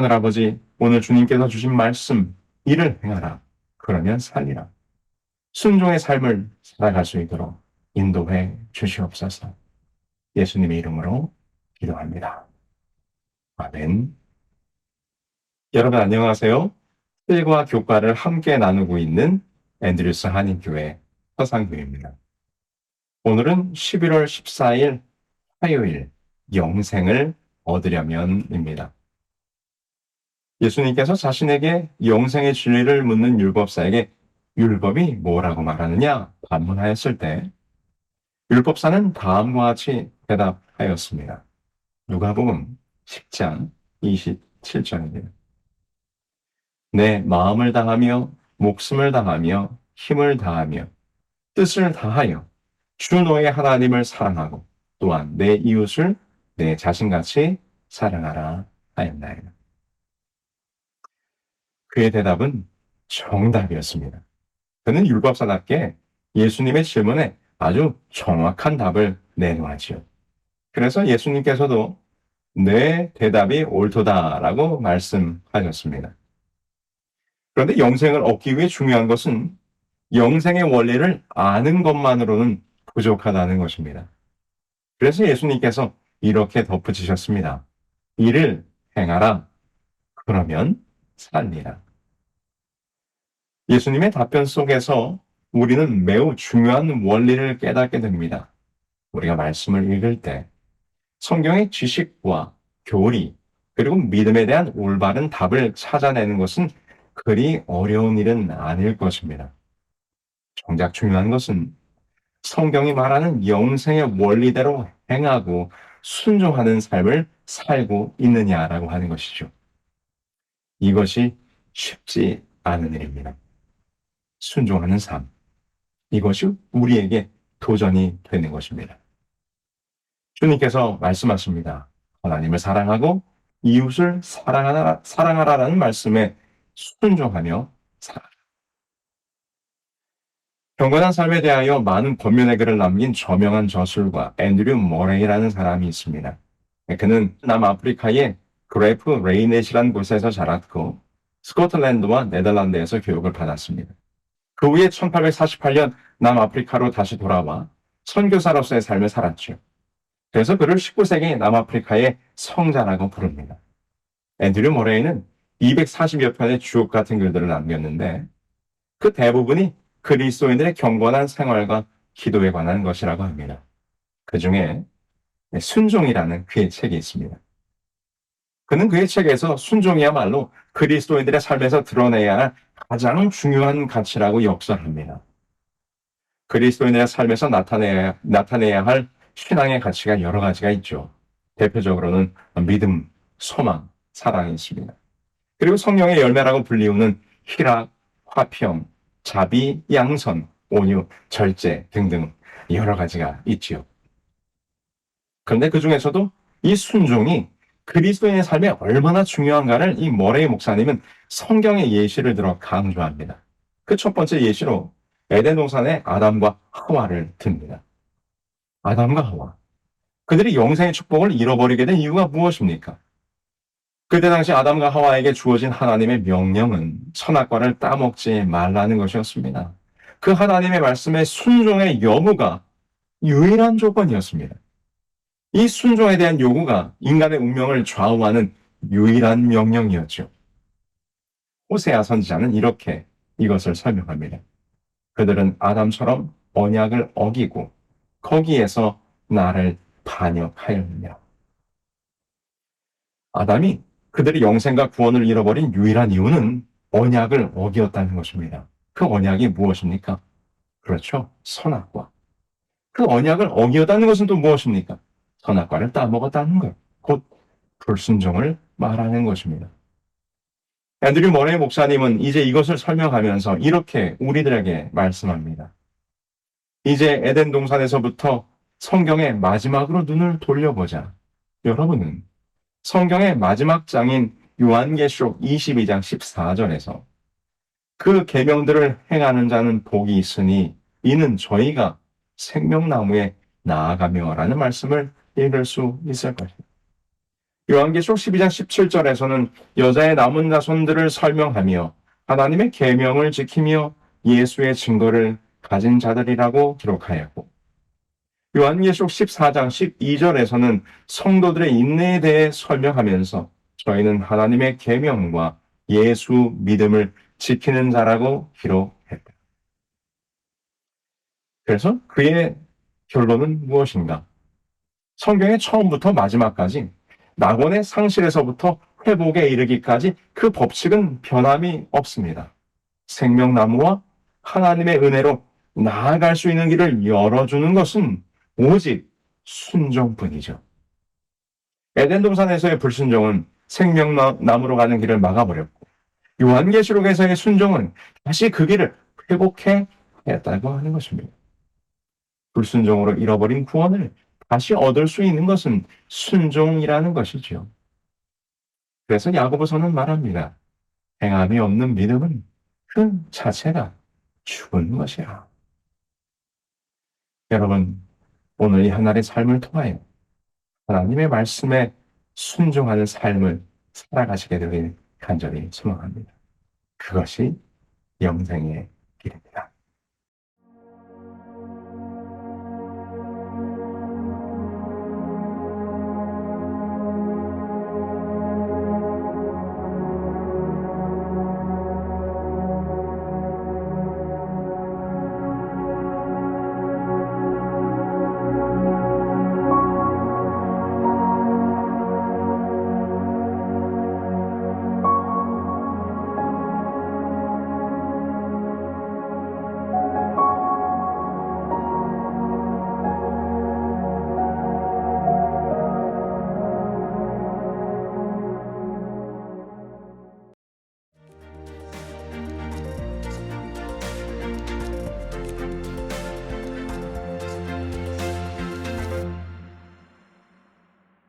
하늘아버지, 오늘 주님께서 주신 말씀, 이를 행하라. 그러면 살리라. 순종의 삶을 살아갈 수 있도록 인도해 주시옵소서. 예수님의 이름으로 기도합니다. 아멘. 여러분 안녕하세요. 일과 교과를 함께 나누고 있는 앤드류스 한인교회 서상교입니다. 오늘은 11월 14일 화요일 영생을 얻으려면입니다. 예수님께서 자신에게 영생의 진리를 묻는 율법사에게 율법이 뭐라고 말하느냐 반문하였을 때 율법사는 다음과 같이 대답하였습니다. 누가복음 10장 27절입니다. 내 마음을 다하며 목숨을 다하며 힘을 다하며 뜻을 다하여 주 너의 하나님을 사랑하고 또한 내 이웃을 내 자신같이 사랑하라 하였나이다. 그의 대답은 정답이었습니다. 그는 율법사답게 예수님의 질문에 아주 정확한 답을 내놓았지요. 그래서 예수님께서도 내 대답이 옳도다라고 말씀하셨습니다. 그런데 영생을 얻기 위해 중요한 것은 영생의 원리를 아는 것만으로는 부족하다는 것입니다. 그래서 예수님께서 이렇게 덧붙이셨습니다. 이를 행하라. 그러면 살리라. 예수님의 답변 속에서 우리는 매우 중요한 원리를 깨닫게 됩니다. 우리가 말씀을 읽을 때 성경의 지식과 교리 그리고 믿음에 대한 올바른 답을 찾아내는 것은 그리 어려운 일은 아닐 것입니다. 정작 중요한 것은 성경이 말하는 영생의 원리대로 행하고 순종하는 삶을 살고 있느냐라고 하는 것이죠. 이것이 쉽지 않은 일입니다. 순종하는 삶. 이것이 우리에게 도전이 되는 것입니다. 주님께서 말씀하십니다. 하나님을 사랑하고 이웃을 사랑하라라는 말씀에 순종하며 살아라. 경건한 삶에 대하여 많은 권면의 글을 남긴 저명한 저술가 앤드류 머레이라는 사람이 있습니다. 그는 남아프리카의 그래프 레이넷이라는 곳에서 자랐고 스코틀랜드와 네덜란드에서 교육을 받았습니다. 그 후에 1848년 남아프리카로 다시 돌아와 선교사로서의 삶을 살았죠. 그래서 그를 19세기 남아프리카의 성자라고 부릅니다. 앤드류 머레이는 240여 편의 주옥 같은 글들을 남겼는데 그 대부분이 그리스도인들의 경건한 생활과 기도에 관한 것이라고 합니다. 그 중에 순종이라는 그의 책이 있습니다. 그는 그의 책에서 순종이야말로 그리스도인들의 삶에서 드러내야 할 가장 중요한 가치라고 역설합니다. 그리스도인의 삶에서 나타내야 할 신앙의 가치가 여러 가지가 있죠. 대표적으로는 믿음, 소망, 사랑이 있습니다. 그리고 성령의 열매라고 불리우는 희락, 화평, 자비, 양선, 온유, 절제 등등 여러 가지가 있지요. 그런데 그 중에서도 이 순종이 그리스도인의 삶에 얼마나 중요한가를 이 머레이 목사님은 성경의 예시를 들어 강조합니다. 그 첫 번째 예시로 에덴 동산의 아담과 하와를 듭니다. 아담과 하와. 그들이 영생의 축복을 잃어버리게 된 이유가 무엇입니까? 그때 당시 아담과 하와에게 주어진 하나님의 명령은 선악과를 따먹지 말라는 것이었습니다. 그 하나님의 말씀에 순종의 여부가 유일한 조건이었습니다. 이 순종에 대한 요구가 인간의 운명을 좌우하는 유일한 명령이었죠. 호세아 선지자는 이렇게 이것을 설명합니다. 그들은 아담처럼 언약을 어기고 거기에서 나를 반역하였느냐. 아담이 그들의 영생과 구원을 잃어버린 유일한 이유는 언약을 어기었다는 것입니다. 그 언약이 무엇입니까? 그렇죠. 선악과. 그 언약을 어기었다는 것은 또 무엇입니까? 선악과를 따먹었다는 것. 곧 불순종을 말하는 것입니다. 앤드류 머레이 목사님은 이제 이것을 설명하면서 이렇게 우리들에게 말씀합니다. 이제 에덴 동산에서부터 성경의 마지막으로 눈을 돌려보자. 여러분은 성경의 마지막 장인 요한계시록 22장 14절에서 그 계명들을 행하는 자는 복이 있으니 이는 저희가 생명나무에 나아가며라는 말씀을 읽을 수 있을 것입니다. 요한계시록 12장 17절에서는 여자의 남은 자손들을 설명하며 하나님의 계명을 지키며 예수의 증거를 가진 자들이라고 기록하였고, 요한계시록 14장 12절에서는 성도들의 인내에 대해 설명하면서 저희는 하나님의 계명과 예수 믿음을 지키는 자라고 기록했다. 그래서 그의 결론은 무엇인가? 성경의 처음부터 마지막까지 낙원의 상실에서부터 회복에 이르기까지 그 법칙은 변함이 없습니다. 생명나무와 하나님의 은혜로 나아갈 수 있는 길을 열어주는 것은 오직 순종뿐이죠. 에덴 동산에서의 불순종은 생명나무로 가는 길을 막아버렸고, 요한계시록에서의 순종은 다시 그 길을 회복해 했다고 하는 것입니다. 불순종으로 잃어버린 구원을 다시 얻을 수 있는 것은 순종이라는 것이죠. 그래서 야고보서는 말합니다. 행함이 없는 믿음은 그 자체가 죽은 것이야. 여러분, 오늘 이 하나의 삶을 통하여 하나님의 말씀에 순종하는 삶을 살아가시게 되길 간절히 소망합니다. 그것이 영생의 길입니다.